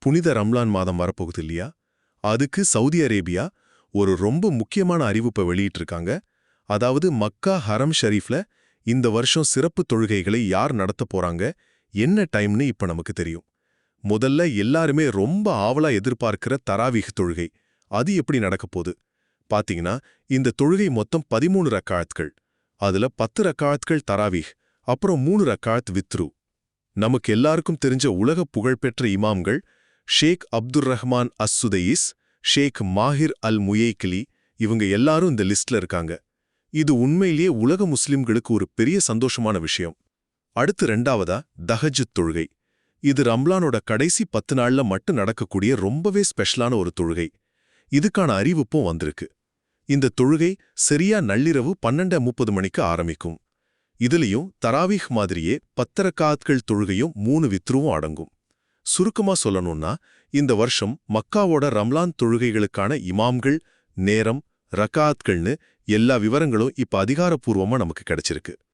புனித ரம்லான் மாதம் வரப்போகுது இல்லையா? அதுக்கு சவுதி அரேபியா ஒரு ரொம்ப முக்கியமான அறிவிப்பை வெளியிட்டிருக்காங்க. அதாவது மக்கா ஹரம் ஷரீஃப்ல இந்த வருஷம் சிறப்பு தொழுகைகளை யார் நடத்த போறாங்க, என்ன டைம்னு இப்ப நமக்கு தெரியும். முதல்ல எல்லாருமே ரொம்ப ஆவலா எதிர்பார்க்கிற தராவீஹ் தொழுகை, அது எப்படி நடக்கப் போகுது பாத்தீங்கன்னா, இந்த தொழுகை மொத்தம் 13 ரக்காயத்கள். அதுல 10 ரக்காயத்கள் தராவீஹ், அப்புறம் 3 ரக்காயத் வித்ரு. நமக்கு எல்லாருக்கும் தெரிஞ்ச உலக புகழ்பெற்ற இமாம்கள் ஷேக் அப்துர் ரஹ்மான் அஸ்ஸுதையிஸ், ஷேக் மாஹிர் அல் முயைக்கிலி, இவங்க எல்லாரும் இந்த லிஸ்ட்ல இருக்காங்க. இது உண்மையிலேயே உலக முஸ்லிம்களுக்கு ஒரு பெரிய சந்தோஷமான விஷயம். அடுத்து 2வதா தஹஜ்ஜுத் தொழுகை. இது ரம்லானோட கடைசி 10 நாள்ல மட்டும் நடக்கக்கூடிய ரொம்பவே ஸ்பெஷலான ஒரு தொழுகை. இதுக்கான அறிவிப்பும் வந்திருக்கு. இந்த தொழுகை சரியா நள்ளிரவு 12:30 மணிக்கு ஆரம்பிக்கும். இதுலயும் தராவீஹ் மாதிரியே 10 ரக்காத்கள் தொழுகையும் 3 வித்ருவும் அடங்கும். சுருக்கமா சொல்லணும்னா, இந்த வருஷம் மக்காவோட ரம்லான் தொழுகைகளுக்கான இமாம்கள், நேரம், ரக்காத்கள்னு எல்லா விவரங்களும் இப்ப அதிகாரப்பூர்வமா நமக்கு கிடைச்சிருக்கு.